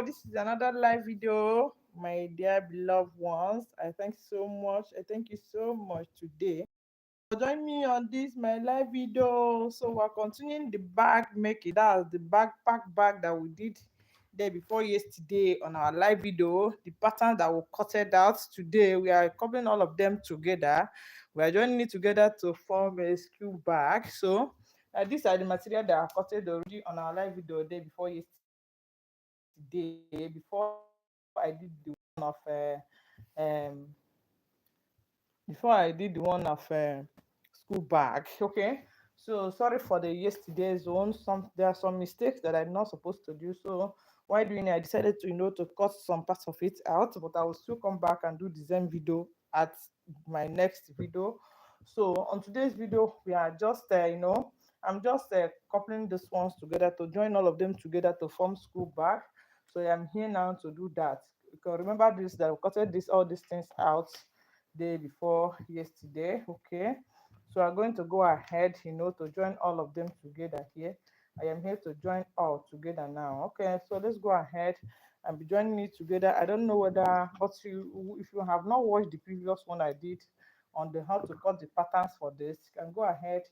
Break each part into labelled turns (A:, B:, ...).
A: Hello, this is another live video, my dear beloved ones. I thank you so much. I thank you so much today for joining me on this my live video. So we're continuing the bag making. That's the backpack bag that we did day before yesterday on our live video. The patterns that we cutted out today, we are covering all of them together. We are joining it together to form a skill bag. So these are the material that are cutted already on our live video day before yesterday. Um before I did the one of school bag. Okay, so sorry for the yesterday's one. There are some mistakes that I'm not supposed to do. So while doing it, I decided to to cut some parts of it out, but I will still come back and do the same video at my next video. So on today's video, we are just I'm just coupling these ones together to join all of them together to form school bag. So I'm here now to do that. You can remember this, that we cutted this all these things out day before yesterday. Okay, so I'm going to go ahead to join all of them together here. I am here to join all together now. Okay, so let's go ahead and be joining it together. I don't know whether, but if you have not watched the previous one I did on the how to cut the patterns for this, you can go ahead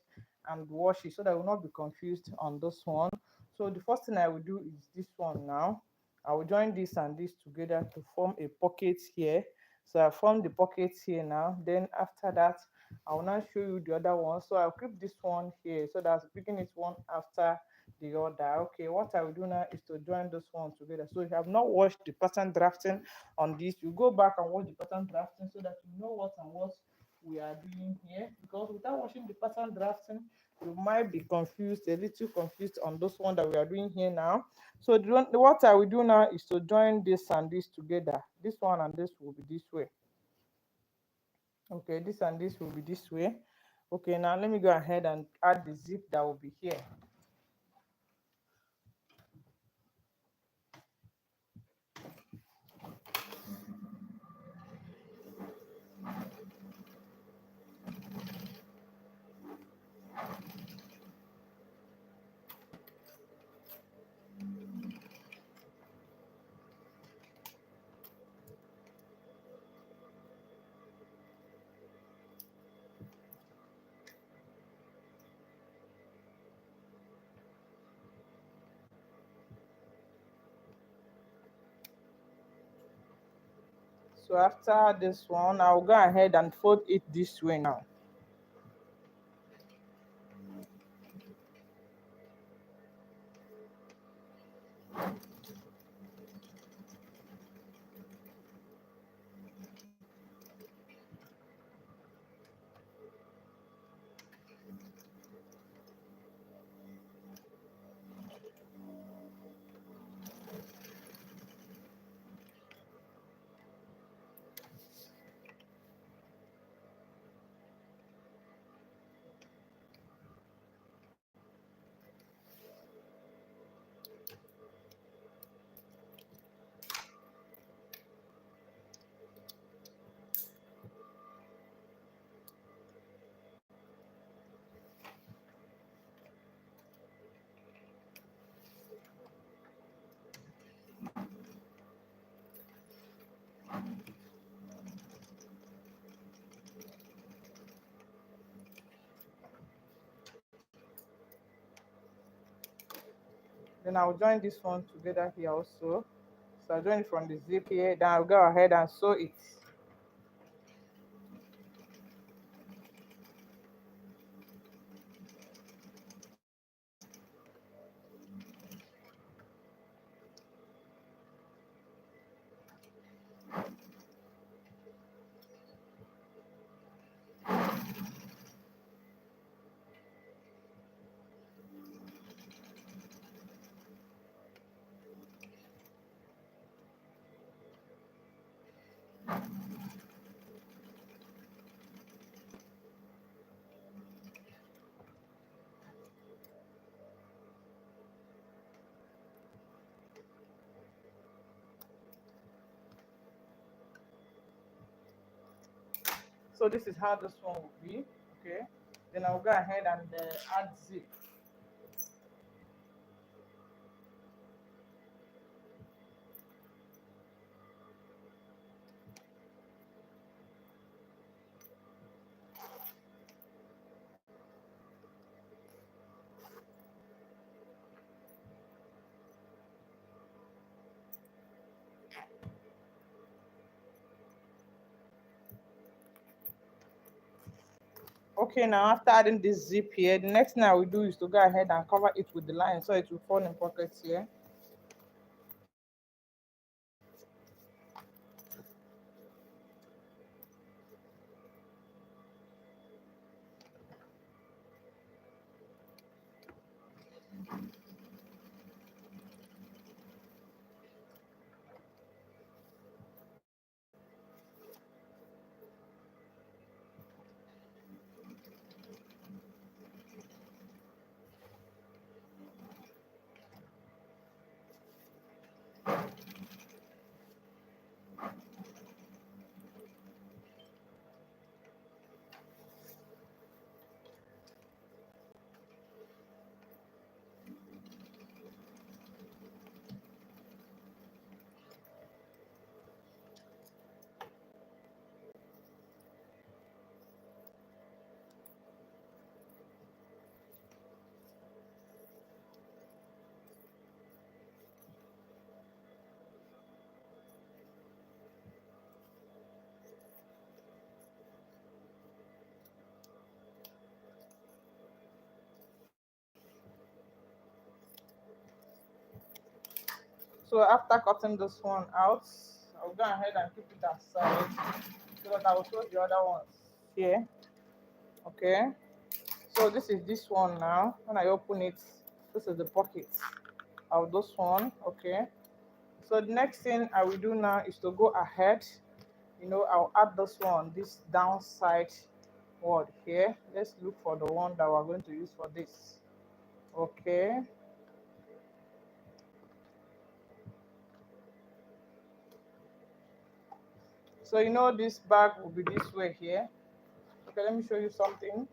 A: and watch it so that I will not be confused on this one. So the first thing I will do is this one now. I will join this and this together to form a pocket here. So I formed the pockets here now. Then after that, I will now show you the other one. So I'll keep this one here so that's picking it one after the other. Okay, what I will do now is to join this one together. So if you have not watched the pattern drafting on this, you go back and watch the pattern drafting so that you know what and what we are doing here. Because without watching the pattern drafting, you might be confused, a little confused on this one that we are doing here now. So what I will do now is to join this and this together. This one and this will be this way. Okay, this and this will be this way. Okay, now let me go ahead and add the zip that will be here. So after this one, I'll go ahead and fold it this way now. Then I'll join this one together here also. So I'll join it from the zip here. Then I'll go ahead and sew it. So this is how this one will be. Okay. Then I'll go ahead and add zip. Okay, now after adding this zip here, the next thing I will do is to go ahead and cover it with the line so it will fall in pockets here. So after cutting this one out, I'll go ahead and keep it aside so that I will show the other ones here. Okay. So this is this one now. When I open it, this is the pocket of this one. Okay. So the next thing I will do now is to go ahead. I'll add this one, this downside word here. Let's look for the one that we're going to use for this. Okay. So this bag will be this way here. Okay, let me show you something.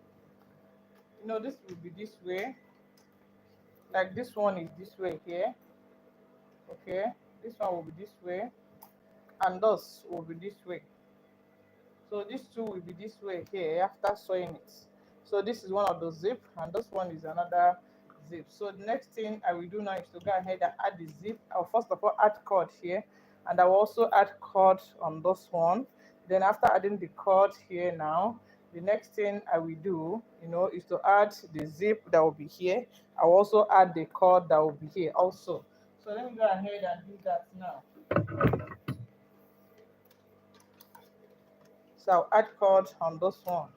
A: This will be this way. Like this one is this way here. Okay. This one will be this way. And this will be this way. So these two will be this way here after sewing it. So this is one of the zip and this one is another zip. So the next thing I will do now is to go ahead and add the zip. I'll first of all add cord here, and I will also add cord on this one. Then after adding the cord here now, the next thing I will do, is to add the zip that will be here. I will also add the cord that will be here also. So let me go ahead and do that now. So I'll add cord on this one.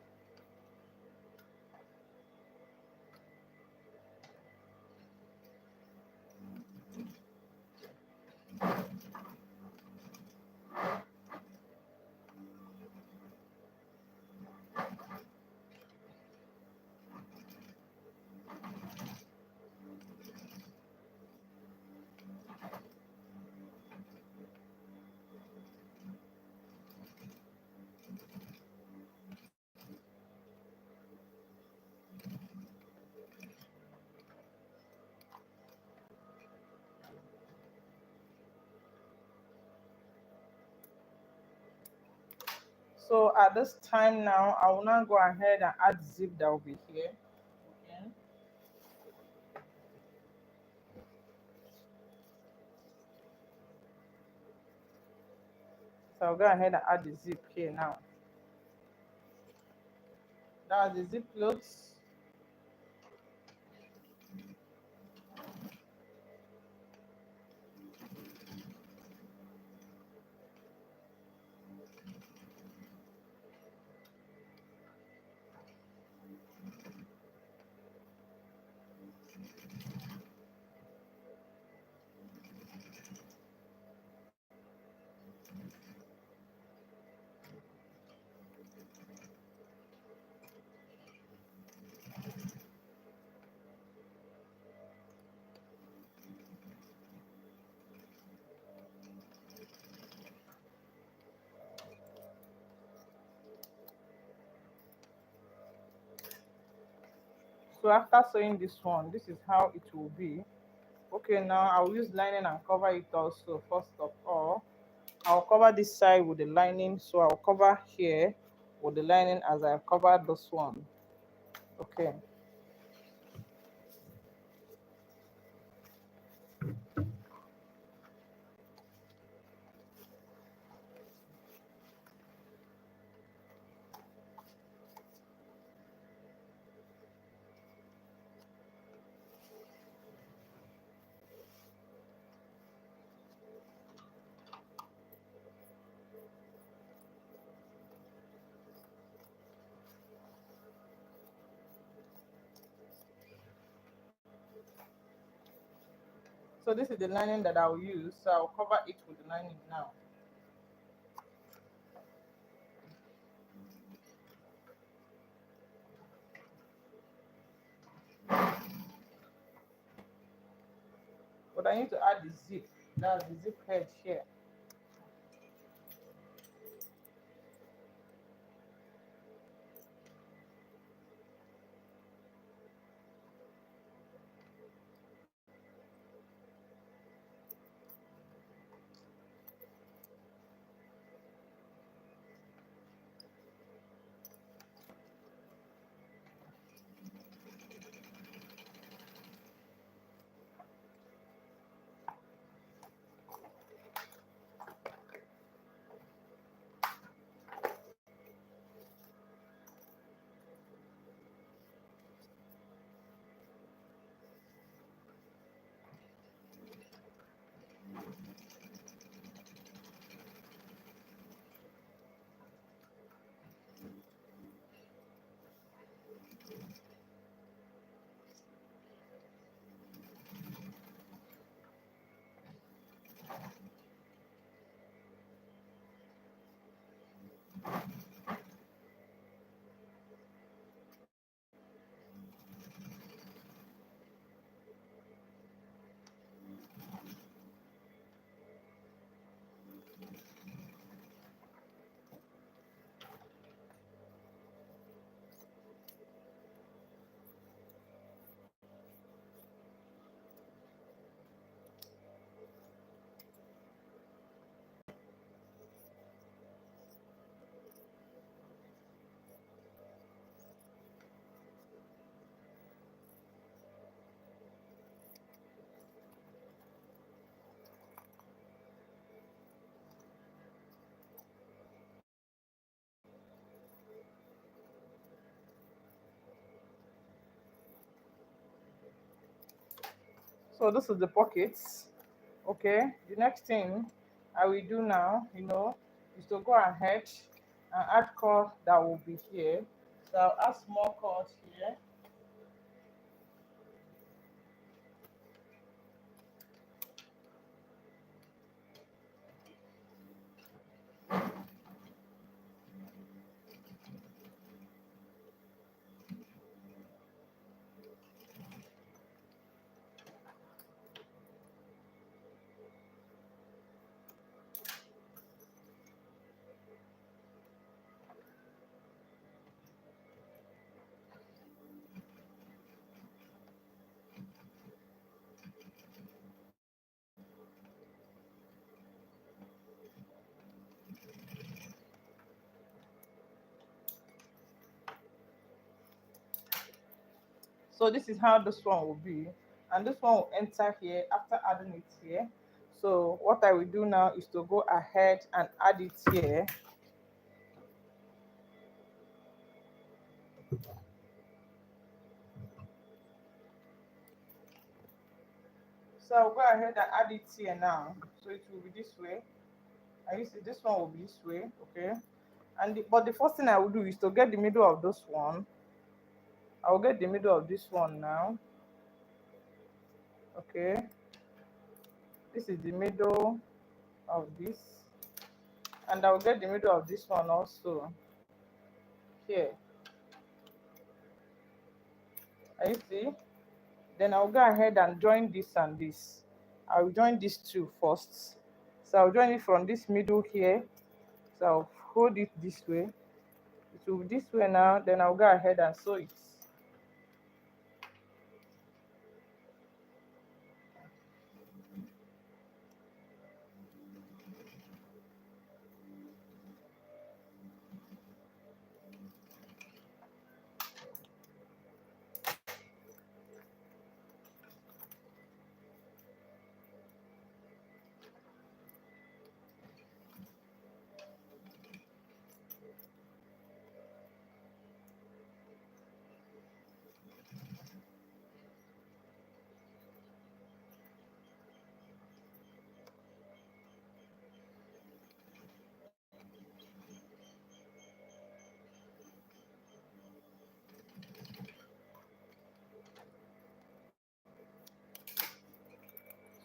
A: So at this time now, I will now go ahead and add zip that will be here. Okay. So I'll go ahead and add the zip here now. Now the zip close. So after sewing this one, this is how it will be. Okay, now I'll use lining and cover it also. First of all, I'll cover this side with the lining. So I'll cover here with the lining as I covered this one. Okay. So this is the lining that I'll use. So I'll cover it with the lining now. But I need to add the zip. That's the zip head here. So this is the pockets. Okay, the next thing I will do now, is to go ahead and add cord that will be here. So I'll add small cord here. So this is how this one will be, and this one will enter here after adding it here. So what I will do now is to go ahead and add it here. So I'll go ahead and add it here now. So it will be this way. And you see this one will be this way, okay? But the first thing I will do is to get the middle of this one. I will get the middle of this one now. Okay. This is the middle of this. And I will get the middle of this one also here. And you see? Then I'll go ahead and join this and this. I will join these two first. So I'll join it from this middle here. So I'll hold it this way. It will be this way now. Then I'll go ahead and sew it.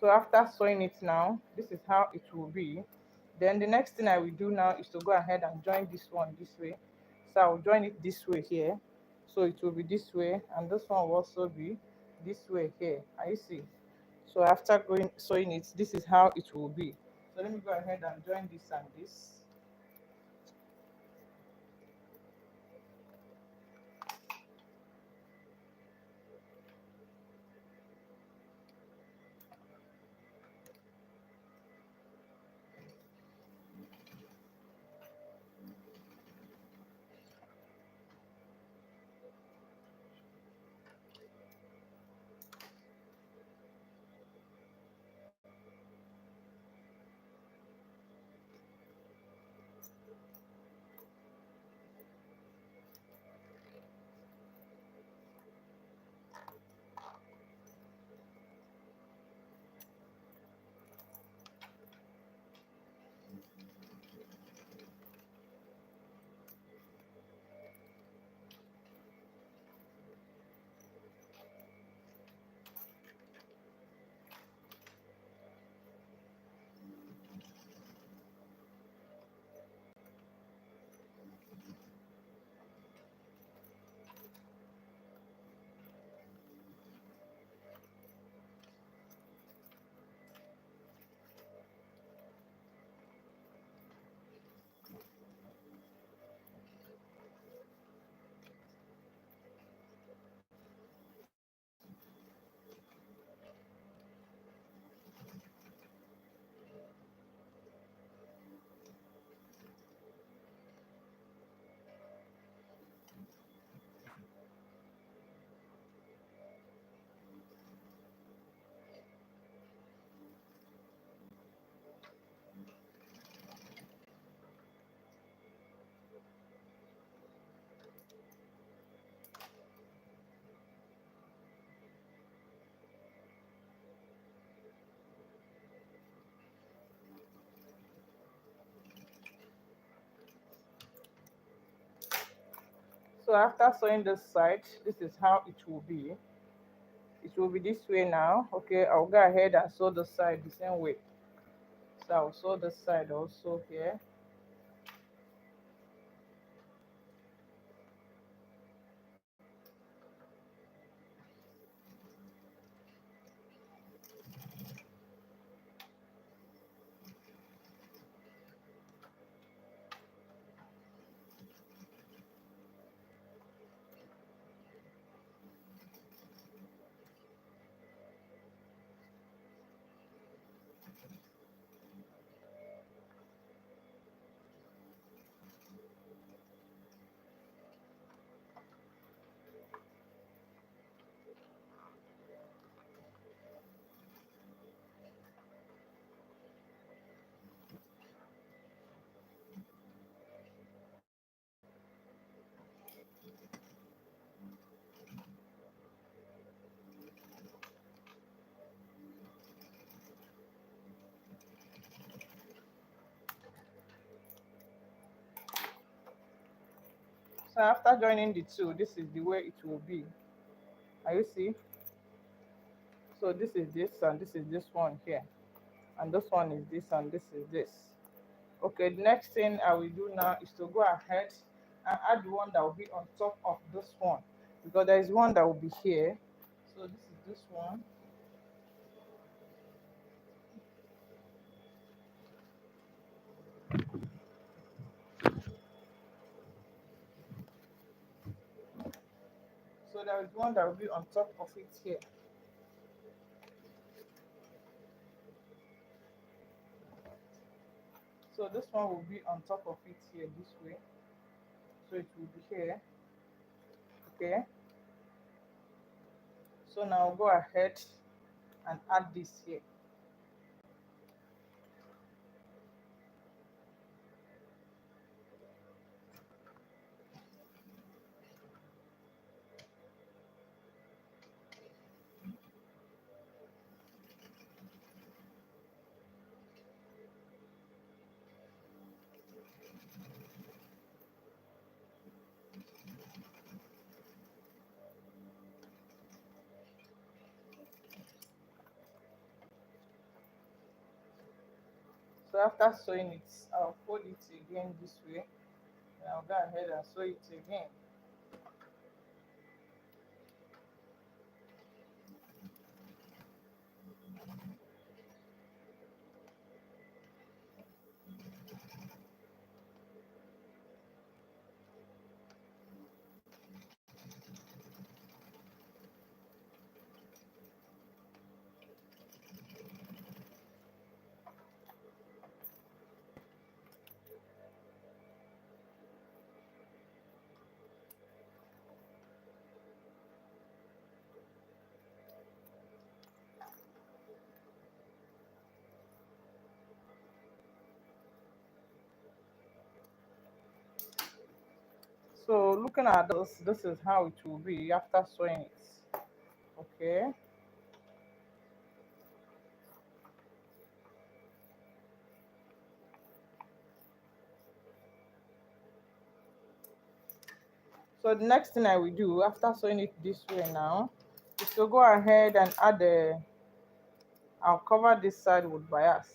A: So after sewing it now, this is how it will be. Then the next thing I will do now is to go ahead and join this one this way. So I'll join it this way here. So it will be this way, and this one will also be this way here. Are you see? So after going sewing it, this is how it will be. So let me go ahead and join this and this. So after sewing this side, this is how it will be. It will be this way now. Okay, I'll go ahead and sew the side the same way. So I'll sew the side also here. So after joining the two, this is the way it will be. Are you see? So this is this and this is this one here. And this one is this and this is this. Okay, the next thing I will do now is to go ahead and add the one that will be on top of this one. Because there is one that will be here. So this is this one. So there is one that will be on top of it here. So this one will be on top of it here this way. So it will be here. Okay. So now I'll go ahead and add this here. So after sewing it, I'll fold it again this way, and I'll go ahead and sew it again. So looking at this is how it will be after sewing it. Okay. So the next thing I will do after sewing it this way now is to go ahead and add the, I'll cover this side with bias.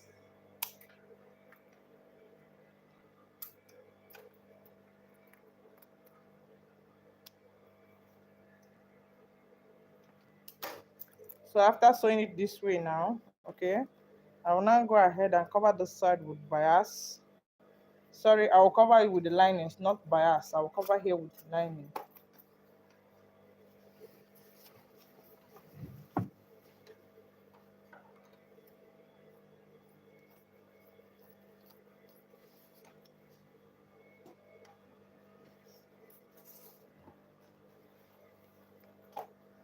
A: So after sewing it this way now, okay, I will now go ahead and cover this side with bias. Sorry, I will cover it with the linings, not bias. I will cover here with the lining.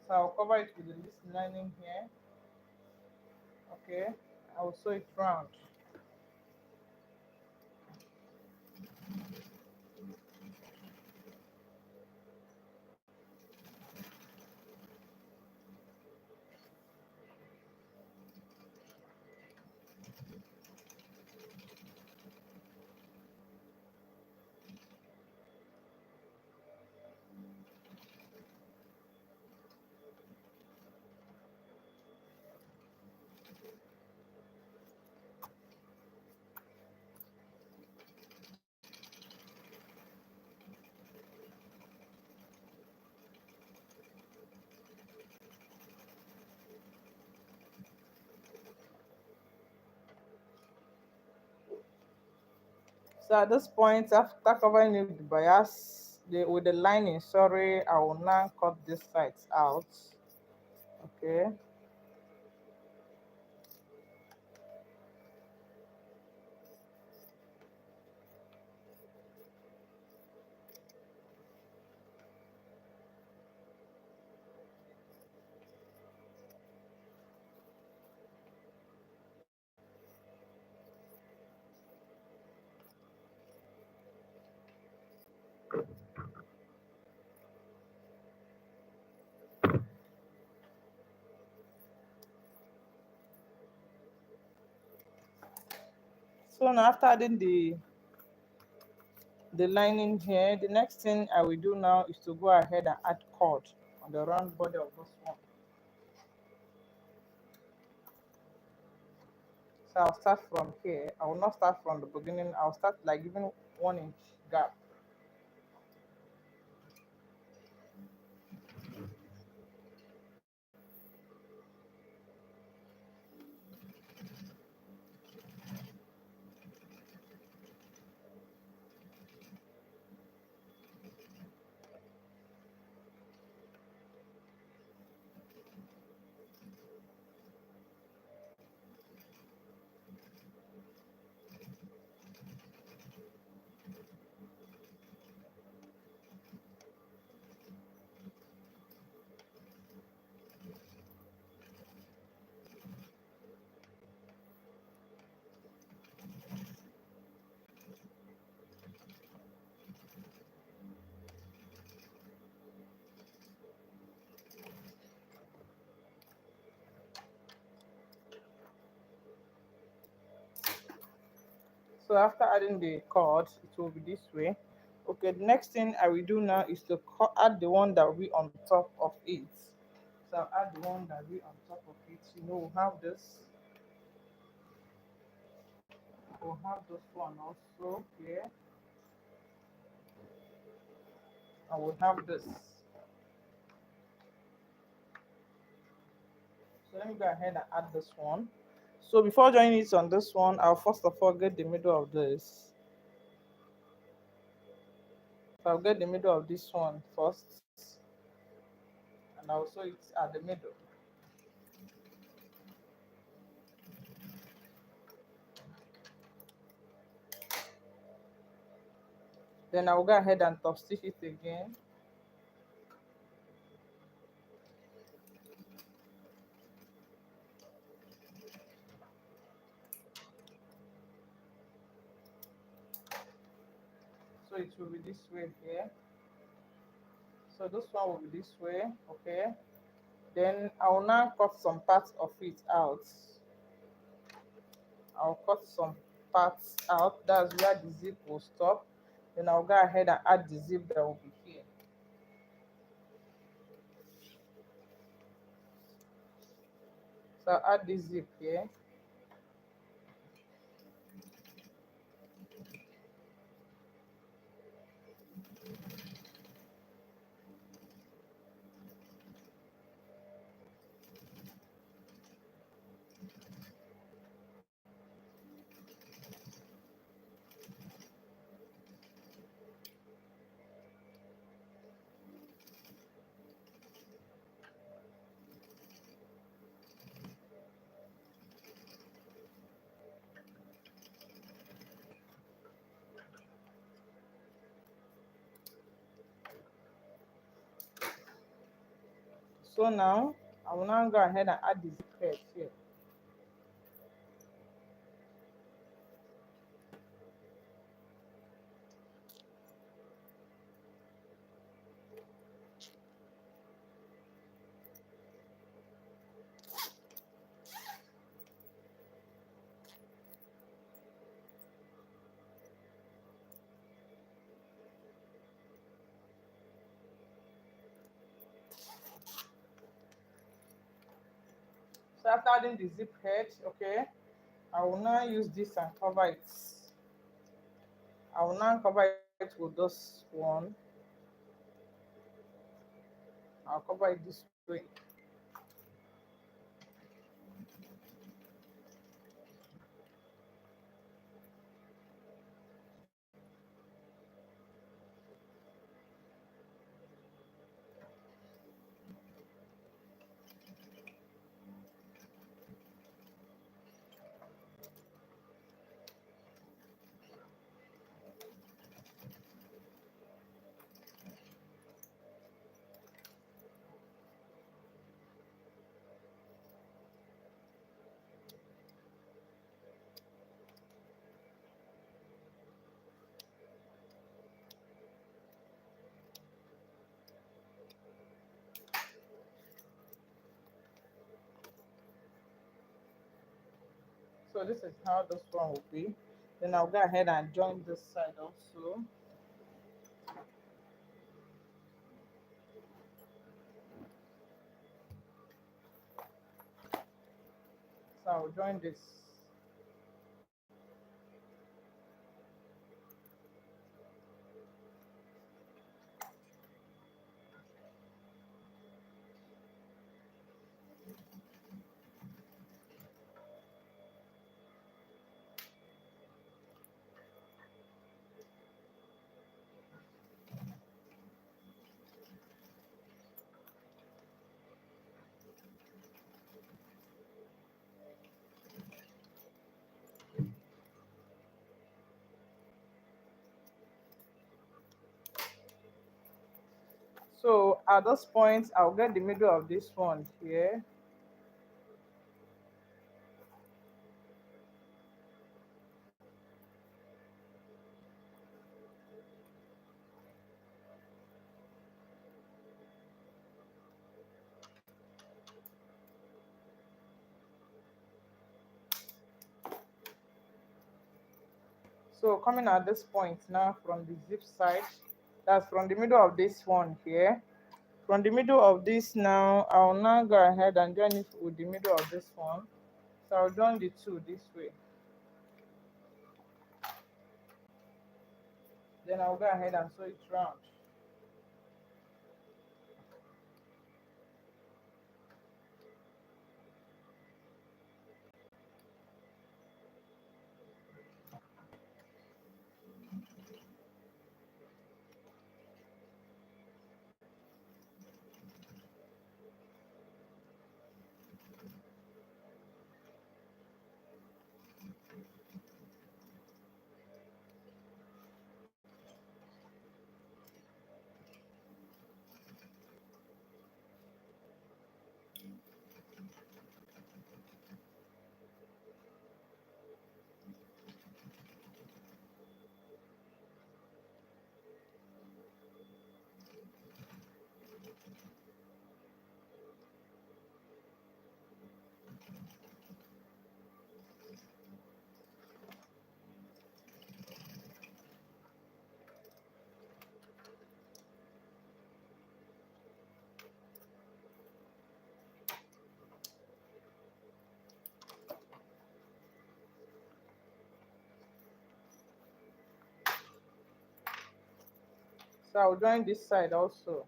A: So I'll cover it with the lining here. Okay, I will sew it round. So at this point, after covering it with the bias, with the lining, sorry, I will now cut these sides out. Okay. So now after adding the lining here, the next thing I will do now is to go ahead and add cord on the round body of this one. So I'll start from here. I will not start from the beginning. I'll start like giving 1 inch gap. So after adding the cord, it will be this way. Okay, the next thing I will do now is to add the one that will be on top of it. So I'll add the one that will be on top of it. You know, we'll have this. we'll have this one also here. I will have this. So let me go ahead and add this one. So before joining it on this one, I'll first of all get the middle of this. So I'll get the middle of this one first, and I'll sew it at the middle. Then I'll go ahead and top stitch it again. So it will be this way here. So this one will be this way, okay? Then I will now cut some parts of it out. I'll cut some parts out. That's where the zip will stop. Then I'll go ahead and add the zip that will be here. So I'll add this zip here. So now I will now go ahead and add the zip head here. So after adding the zip head, okay, I will now use this and cover it. I will now cover it with this one. I'll cover it this way. So this is how this one will be. Then I'll go ahead and join this side also. So I'll join this. So at this point, I'll get the middle of this one here. So coming at this point now from the zip side, that's from the middle of this one here. From the middle of this now, I'll now go ahead and join it with the middle of this one. So I'll join the two this way. Then I'll go ahead and sew it round. So I'll join this side also.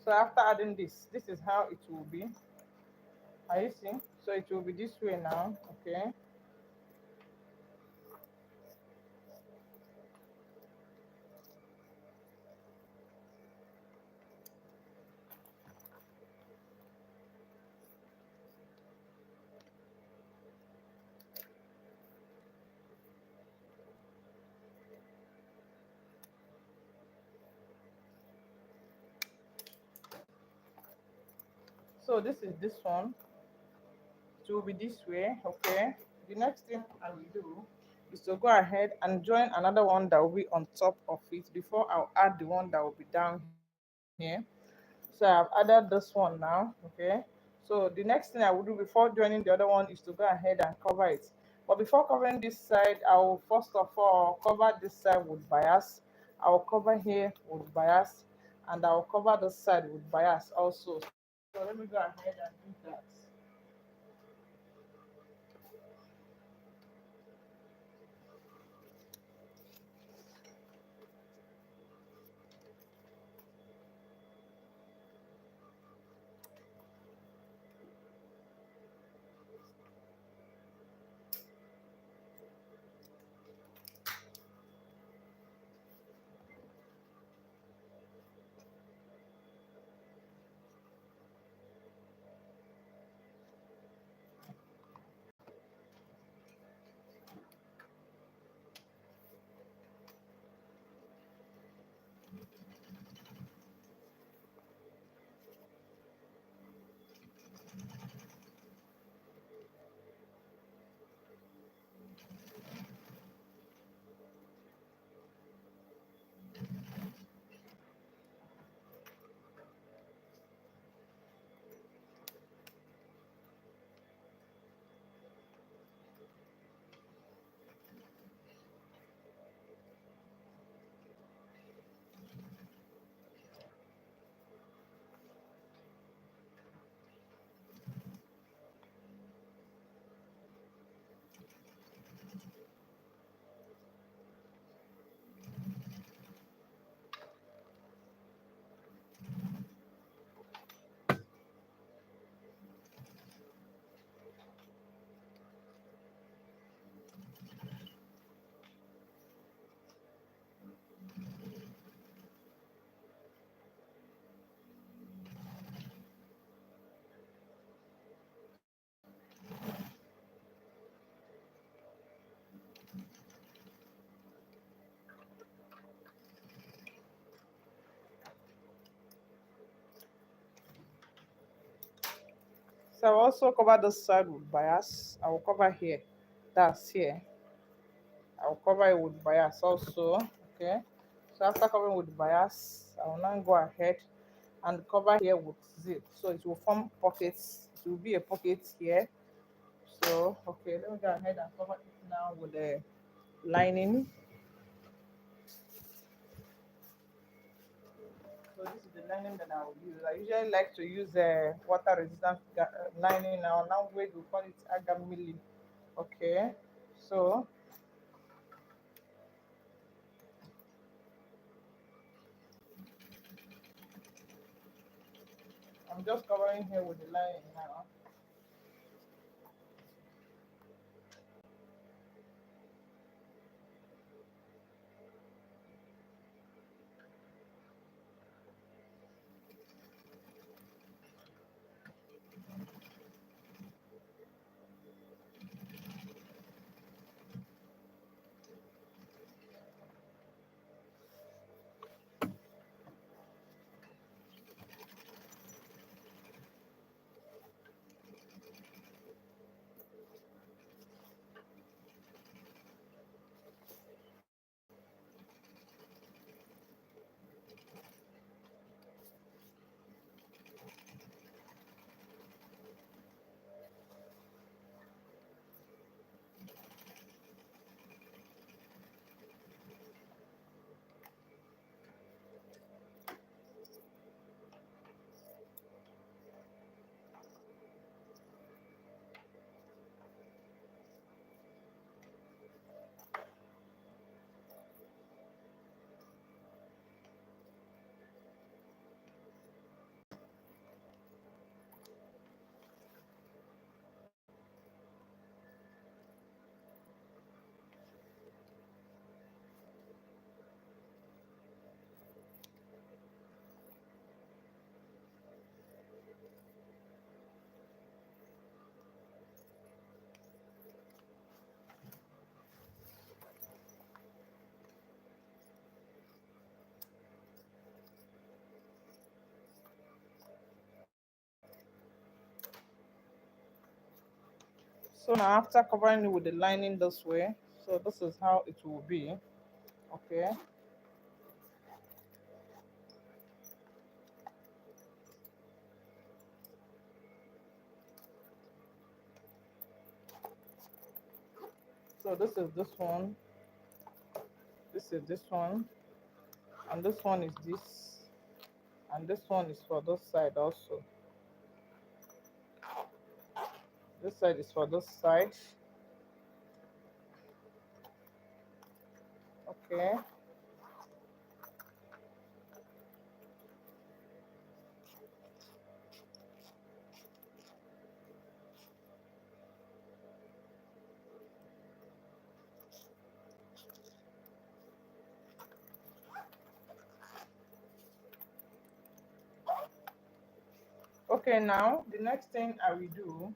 A: So after adding this is how it will be. Are you seeing? So it will be this way now. Okay. So this one. It will be this way. Okay. The next thing I will do is to go ahead and join another one that will be on top of it before I'll add the one that will be down here. So I've added this one now. Okay. So the next thing I will do before joining the other one is to go ahead and cover it. But before covering this side, I will first of all cover this side with bias. I will cover here with bias, and I will cover this side with bias also. So let me go ahead and do that. So I'll also cover this side with bias. I will cover here. That's here. I'll cover it with bias also. Okay. So after covering with bias, I will now go ahead and cover here with zip. So it will form pockets. It will be a pocket here. So okay, let me go ahead and cover it now with the lining. So this is the lining that I will use. I usually like to use a water resistant lining now. Now we call it agamili. Okay. So I'm just covering here with the lining now. So now after covering it with the lining this way, so this is how it will be. Okay. So this one, this is this one, and this one is this, and this one is for this side also. This side is for this side. Okay. Okay, now the next thing I will do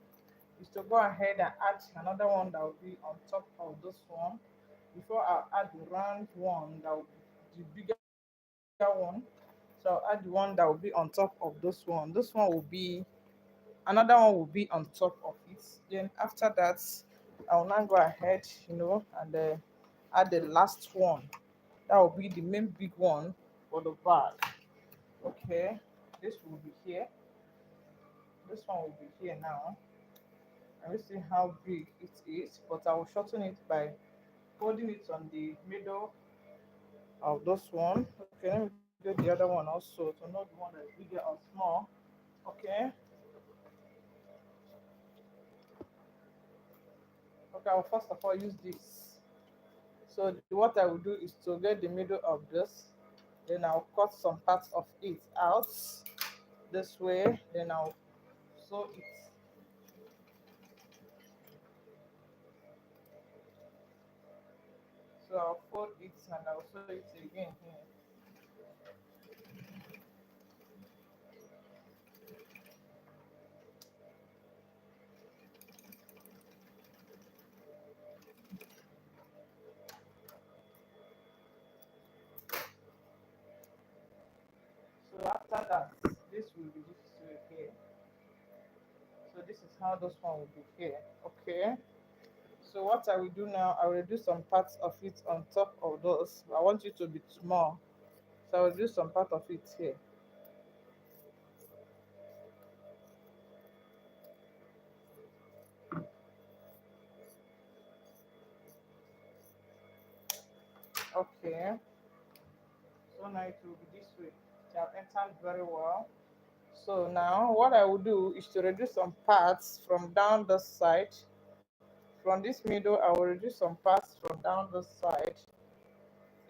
A: is to go ahead and add another one that will be on top of this one. Before I add the round one that will be the bigger one. So I'll add the one that will be on top of this one. This one will be another one will be on top of it. Then after that, I will now go ahead, and add the last one. That will be the main big one for the bag. Okay, this will be here. This one will be here now. And we see how big it is, but I will shorten it by holding it on the middle of this one. Okay, let me do the other one also to know the one that is bigger or small. Okay, okay, I will first of all use this. So what I will do is to get the middle of this, then I'll cut some parts of it out this way, then I'll sew it. So I'll fold it and I'll sew it again here. So after that, this will be this way here. So this how this one will be here. Okay. So what I will do now, I will do some parts of it on top of those. I want you to be small. So I will do some part of it here. Okay. So now it will be this way. It have entered very well. So now what I will do is to reduce some parts from down the side. From this middle, I will reduce some parts from down the side.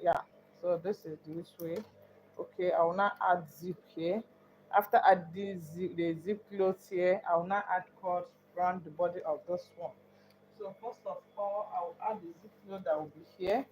A: Yeah. So this is this way. Okay, I will now add zip here. After adding the zip close here, I will now add cord around the body of this one. So first of all, I will add the zip close that will be here.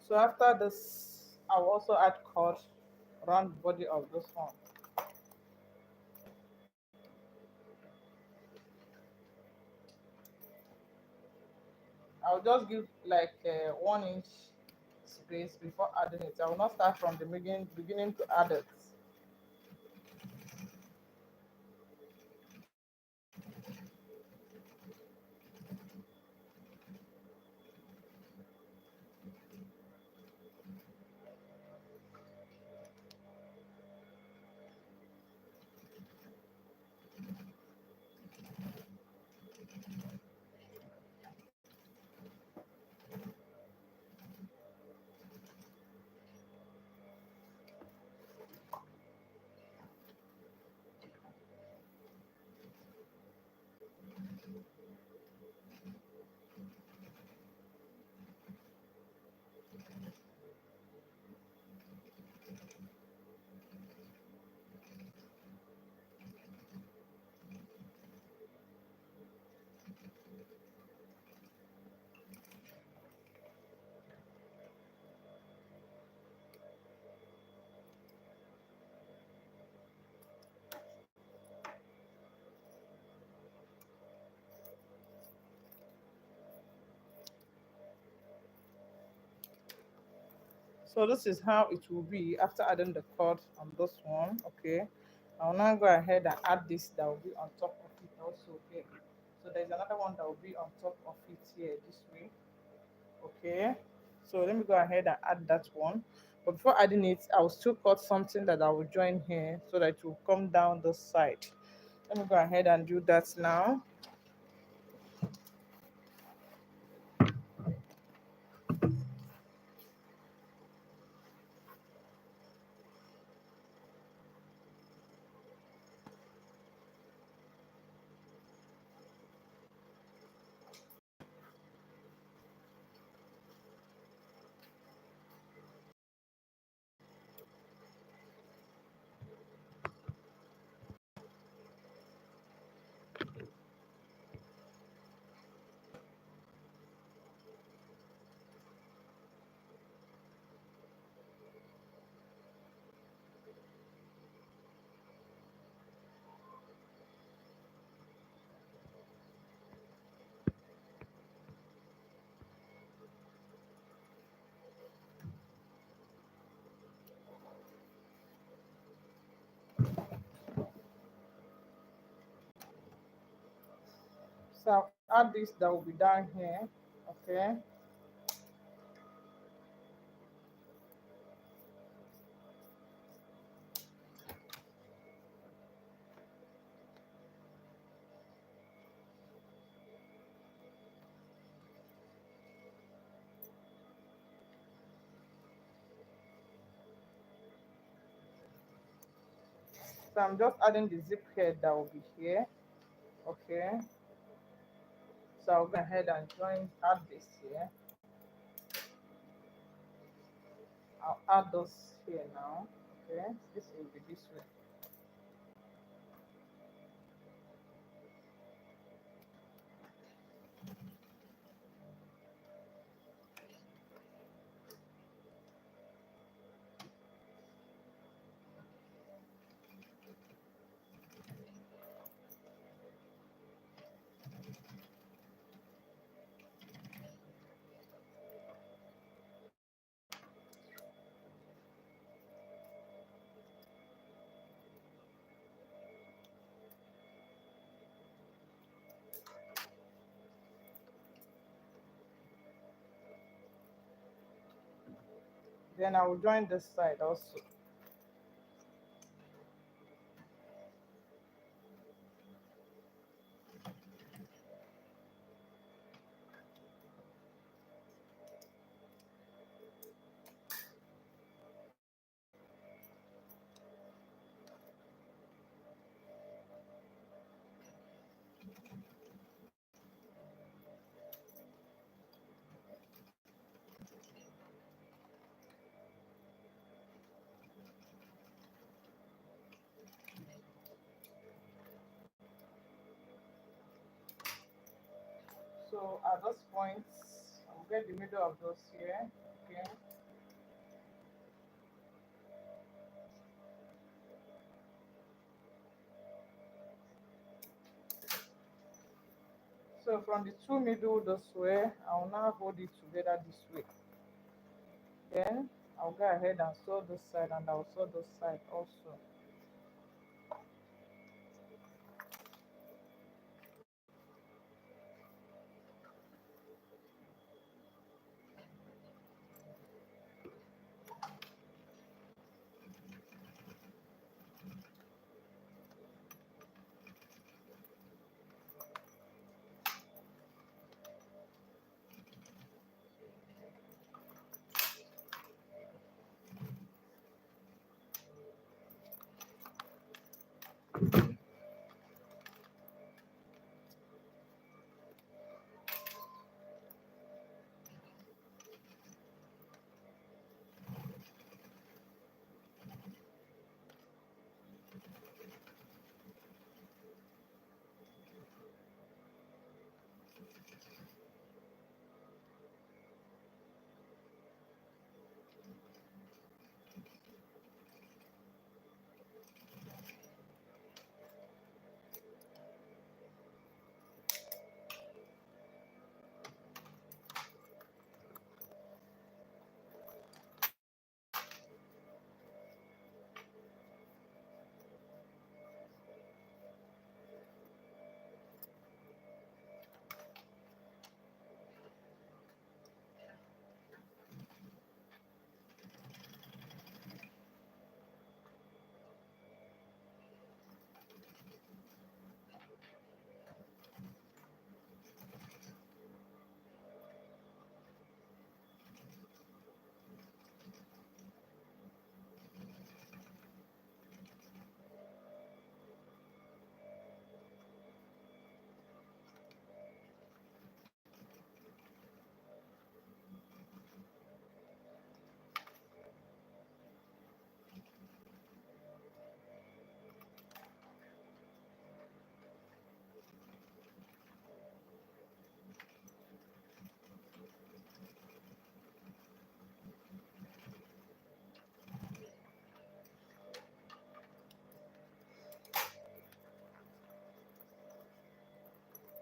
A: So after this, I will also add cord around the body of this one. I'll just give like 1 inch space before adding it. I will not start from the beginning to add it. So this is how it will be after adding the cord on this one. Okay. I'll now go ahead and add this that will be on top of it also here. So there's another one that will be on top of it here this way. Okay. So let me go ahead and add that one. But before adding it, I'll still cut something that I will join here so that it will come down the side. Let me go ahead and do that now. So I'll add this that will be down here. Okay. So I'm just adding the zip head that will be here. Okay. So I'll go ahead and add this here. I'll add those here now. Okay. This will be this way. Then I will join this side also. So at those points, I'll get the middle of those here. Okay. So from the two middle this way, I'll now hold it together this way. Then I'll go ahead and sew this side, and I'll sew this side also.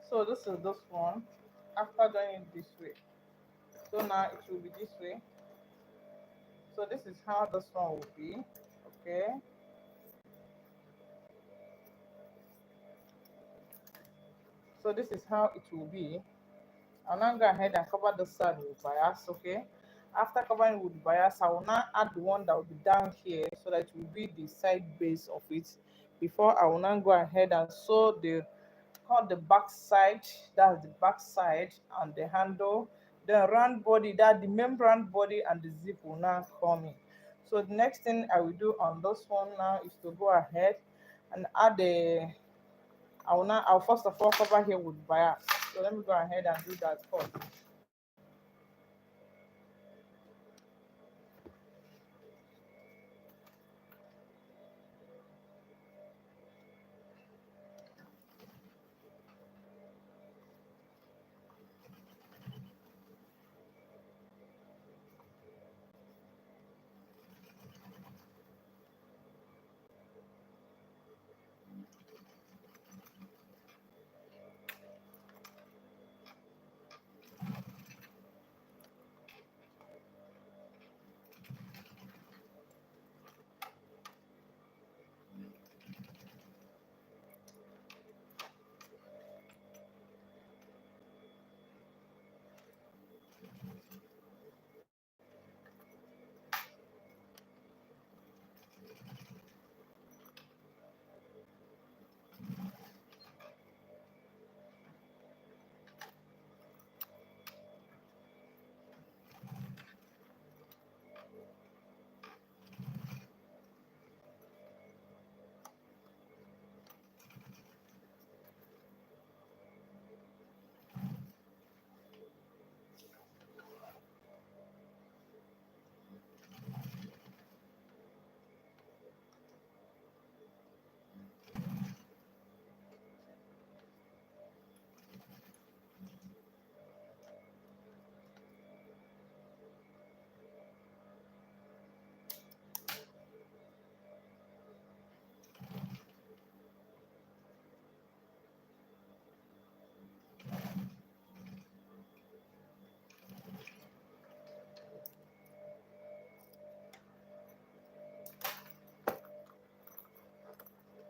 A: So this is this one. After doing it this way. So now it will be this way. So this is how this one will be. Okay. So this is how it will be. I'll now go ahead and cover the side with bias. Okay. After covering with bias, I will now add the one that will be down here so that it will be the side base of it. Before I will now go ahead and sew the cut the back side, that's the back side, and the handle, the round body, that the main round body, and the zip will now come in. So the next thing I will do on this one now is to go ahead and add the, I'll first of all cover here with bias. So let me go ahead and do that first.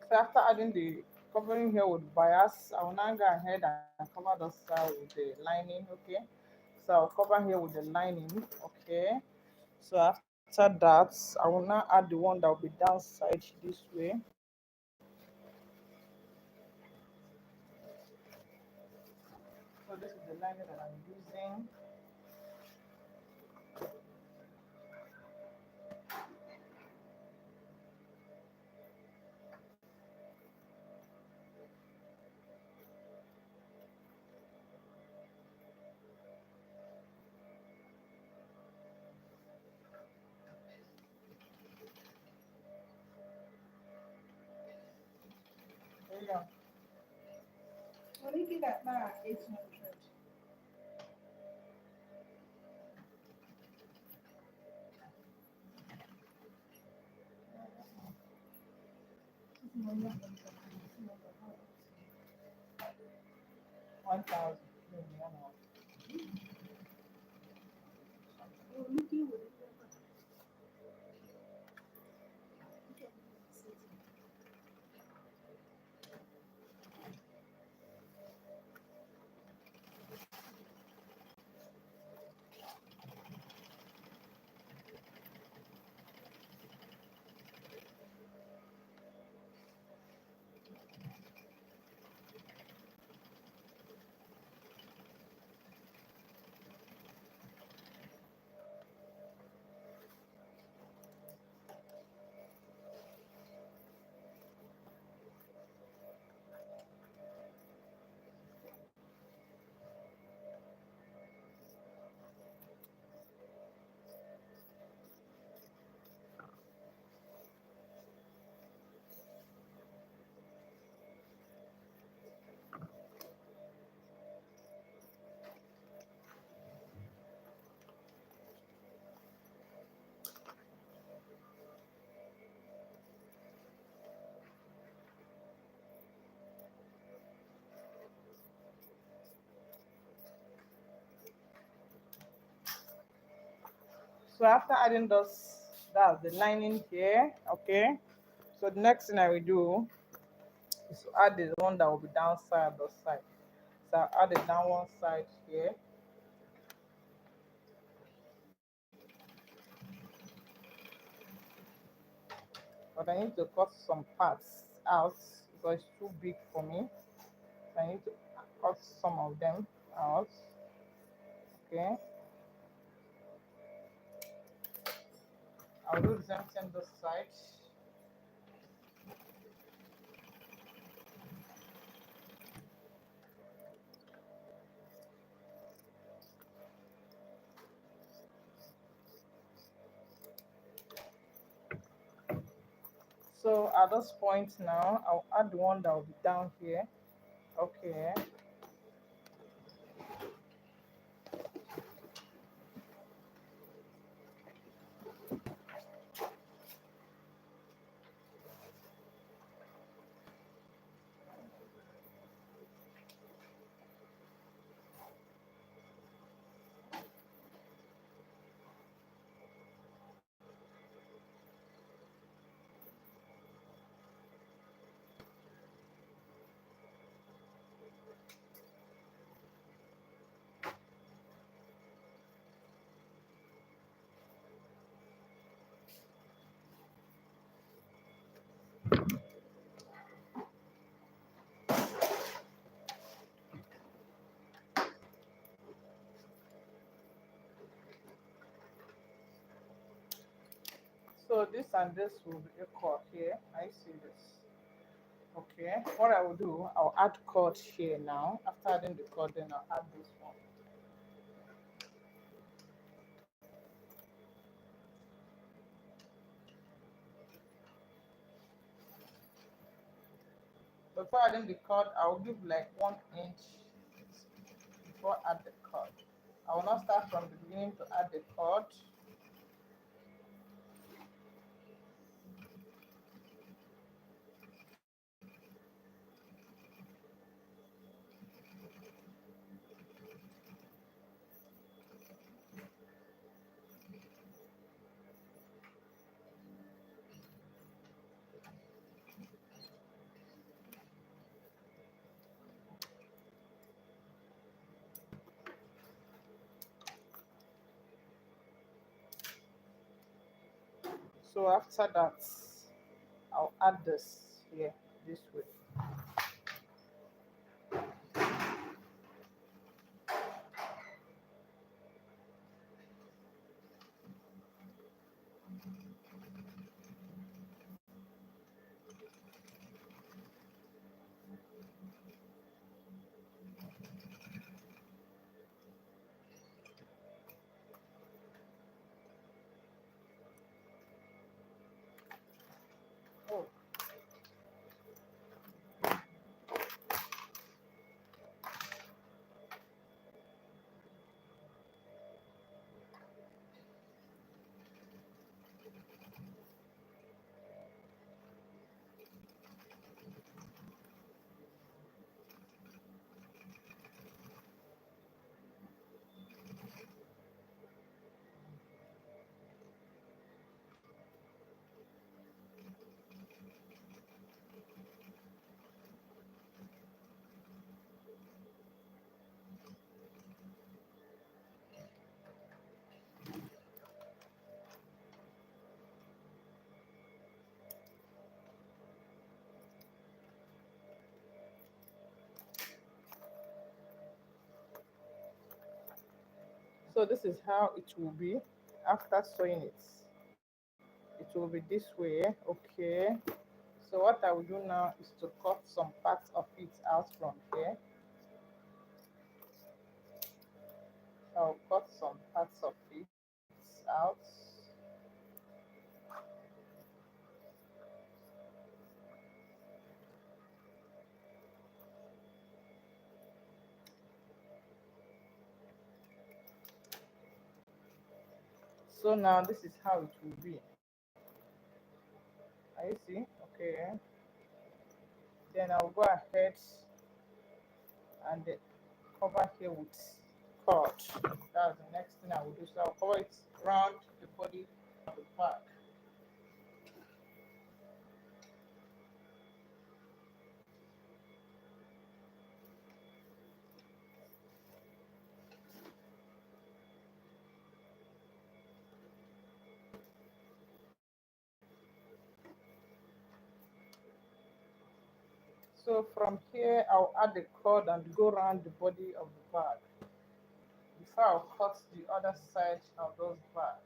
A: So after adding the covering here with bias, I will now go ahead and cover the side with the lining. Okay. So I'll cover here with the lining. Okay. So after that, I will now add the one that will be downside this way. So this is the lining that I'm using. There you go.
B: What do you get that back? 800. This
A: 1,000. So after adding those, that's the lining here. Okay. So the next thing I will do is to add the one that will be downside the side. So I'll add it down one side here. But I need to cut some parts out because it's too big for me. So I need to cut some of them out. Okay. I'll do the same thing this side. So at this point now, I'll add the one that will be down here. Okay. So this and this will be equal here. I see this. Okay. What I will do, I'll add cord here now. After adding the cord, then I'll add this one. Before adding the cord, I'll give like 1 inch before add the cord. I will not start from the beginning to add the cord. So after that, I'll add this here, this way. Oh, so this is how it will be after sewing it. It will be this way. Okay. So what I will do now is to cut some parts of it out from here. I'll cut some parts of it out. So now this is how it will be. I see. Okay. Then I'll go ahead and cover here with cord. That's the next thing I will do. So I'll cover it around the body of the bag. So from here, I'll add the cord and go around the body of the bag before I'll cut the other side of those bag.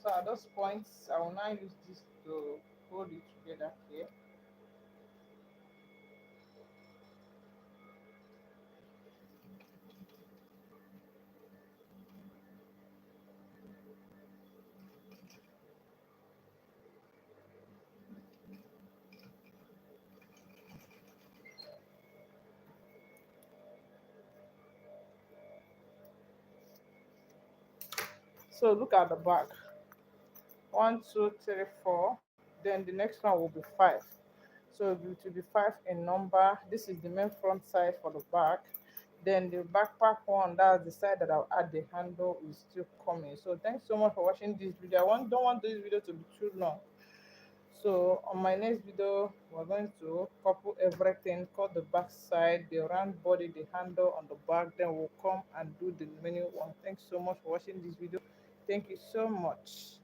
A: So at those points, I will now use this to hold it together here. So look at the back. One, two, three, four. Then the next one will be five. So it will be five in number. This is the main front side for the back. Then the backpack one, that's the side that I'll add the handle, is still coming. So thanks so much for watching this video. Don't want this video to be too long. So on my next video, we're going to couple everything, cut the back side, the round body, the handle on the back. Then we'll come and do the remaining one. Thanks so much for watching this video. Thank you so much.